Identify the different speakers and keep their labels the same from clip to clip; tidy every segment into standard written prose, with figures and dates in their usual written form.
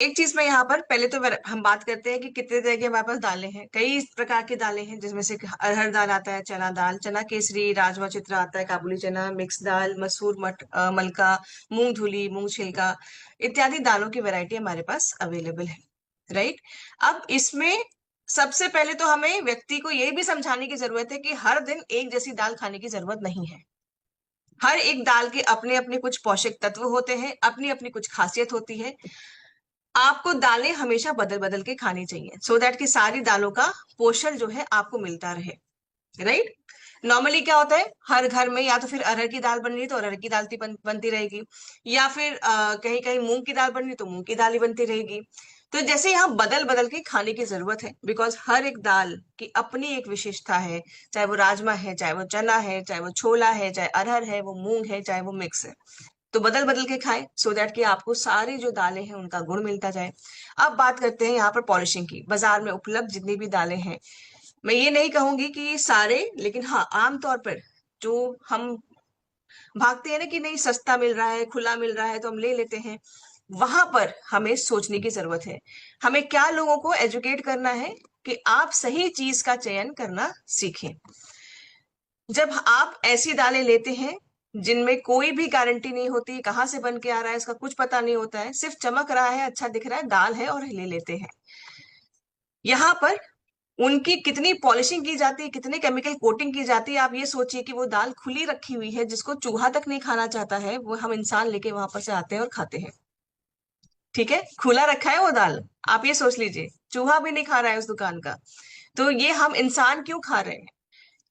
Speaker 1: एक चीज में यहाँ पर पहले तो हम बात करते हैं कि कितने तरह की हमारे पास दालें हैं। कई प्रकार की दालें हैं, जिसमें से अरहर दाल आता है, चना दाल, चना केसरी, राजमा चित्रा आता है, काबुली चना, मिक्स दाल, मसूर मलका, मूंग धुली, मूंग छिलका इत्यादि दालों की वैरायटी हमारे पास अवेलेबल है। राइट। अब इसमें सबसे पहले तो हमें व्यक्ति को ये भी समझाने की जरूरत है कि हर दिन एक जैसी दाल खाने की जरूरत नहीं है। हर एक दाल के अपने अपने कुछ पोषक तत्व होते हैं, अपनी अपनी कुछ खासियत होती है। आपको दालें हमेशा बदल बदल के खानी चाहिए, सो दैट कि सारी दालों का पोषण जो है आपको मिलता रहे। राइट। नॉर्मली क्या होता है, हर घर में या तो फिर अरहर की दाल बन रही है तो अरहर की दाल बनती रहेगी, या फिर कहीं कहीं मूंग की दाल बन रही है तो मूंग की दाल ही बनती रहेगी। तो जैसे यहाँ बदल बदल के खाने की जरूरत है, बिकॉज हर एक दाल की अपनी एक विशेषता है। चाहे वो राजमा है, चाहे वो चना है, चाहे वो छोला है, चाहे अरहर है, वो मूंग है, चाहे वो मिक्स है। तो बदल बदल के खाएं, सो दैट कि आपको सारी जो दालें हैं उनका गुण मिलता जाए। अब बात करते हैं यहाँ पर पॉलिशिंग की। बाजार में उपलब्ध जितनी भी दालें हैं, मैं ये नहीं कहूंगी कि सारे, लेकिन हाँ आमतौर पर जो हम भागते हैं ना कि नहीं सस्ता मिल रहा है, खुला मिल रहा है तो हम ले लेते हैं, वहां पर हमें सोचने की जरूरत है। हमें क्या लोगों को एजुकेट करना है कि आप सही चीज का चयन करना सीखें। जब आप ऐसी दालें लेते हैं जिनमें कोई भी गारंटी नहीं होती, कहाँ से बन के आ रहा है इसका कुछ पता नहीं होता है, सिर्फ चमक रहा है, अच्छा दिख रहा है, दाल है और ले लेते हैं, यहाँ पर उनकी कितनी पॉलिशिंग की जाती है, कितने केमिकल कोटिंग की जाती है। आप ये सोचिए कि वो दाल खुली रखी हुई है, जिसको चूहा तक नहीं खाना चाहता है, वो हम इंसान लेके वहां पर से आते हैं और खाते हैं। ठीक है, खुला रखा है वो दाल, आप ये सोच लीजिए, चूहा भी नहीं खा रहा है उस दुकान का। तो ये हम इंसान क्यों खा रहे हैं?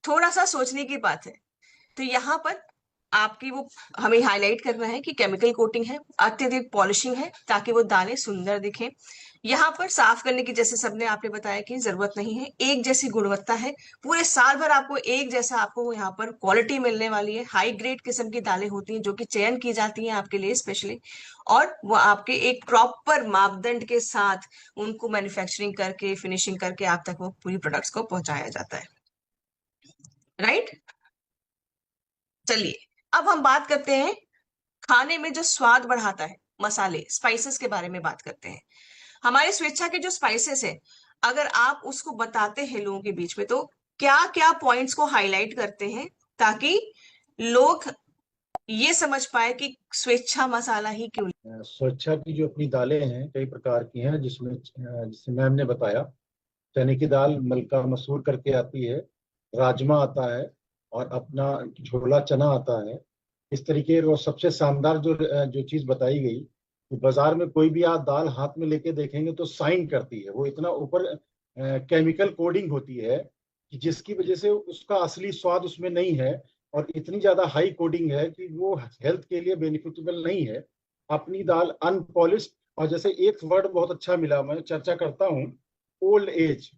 Speaker 1: थोड़ा सा सोचने की बात है। तो यहाँ पर आपकी वो हमें हाईलाइट करना है कि केमिकल कोटिंग है, अत्यधिक पॉलिशिंग है, ताकि वो दालें सुंदर दिखें। यहाँ पर साफ करने की, जैसे सबने आपने बताया कि जरूरत नहीं है, एक जैसी गुणवत्ता है। पूरे साल भर आपको एक जैसा आपको यहाँ पर क्वालिटी मिलने वाली है। हाई ग्रेड किस्म की दालें होती हैं जो कि चयन की जाती हैं आपके लिए स्पेशली, और वो आपके एक प्रॉपर मापदंड के साथ उनको मैन्युफैक्चरिंग करके फिनिशिंग करके आप तक वो पूरी प्रोडक्ट्स को पहुंचाया जाता है। राइट। चलिए, अब हम बात करते हैं खाने में जो स्वाद बढ़ाता है, मसाले स्पाइसेस के बारे में बात करते हैं। हमारी स्वेच्छा के जो स्पाइसेस है, अगर आप उसको बताते हैं लोगों के बीच में, तो क्या क्या पॉइंट्स को हाईलाइट करते हैं ताकि लोग ये समझ पाए कि स्वेच्छा मसाला ही क्यों।
Speaker 2: स्वेच्छा की जो अपनी दालें हैं कई प्रकार की हैं, जिसमें जिसमें मैम ने बताया, चने की दाल मलका मसूर करके आती है, राजमा आता है, और अपना छोला चना आता है। इस तरीके और सबसे शानदार जो जो चीज बताई गई कि बाजार में कोई भी आप दाल हाथ में लेके देखेंगे तो साइन करती है, वो इतना ऊपर केमिकल कोडिंग होती है कि जिसकी वजह से उसका असली स्वाद उसमें नहीं है, और इतनी ज्यादा हाई कोडिंग है कि वो हेल्थ के लिए बेनिफिटेबल नहीं है। अपनी दाल अनपॉलिश्ड, और जैसे एक वर्ड बहुत अच्छा मिला, मैं चर्चा करता हूँ, ओल्ड एज।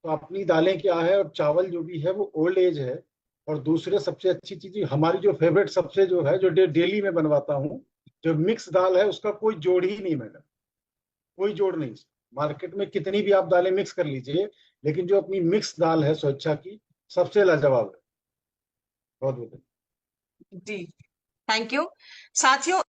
Speaker 2: तो अपनी दालें क्या है और चावल जो भी है वो ओल्ड एज है। और दूसरे सबसे अच्छी चीज हमारी जो फेवरेट सबसे जो है जो डेली में बनवाता हूँ, जो मिक्स दाल है, उसका कोई जोड़ ही नहीं मैडम, कोई जोड़ नहीं। मार्केट में कितनी भी आप दालें मिक्स कर लीजिए, लेकिन जो अपनी मिक्स दाल है स्वेच्छा की, सबसे लाजवाब है। बहुत बहुत
Speaker 1: जी, थैंक यू साथियों।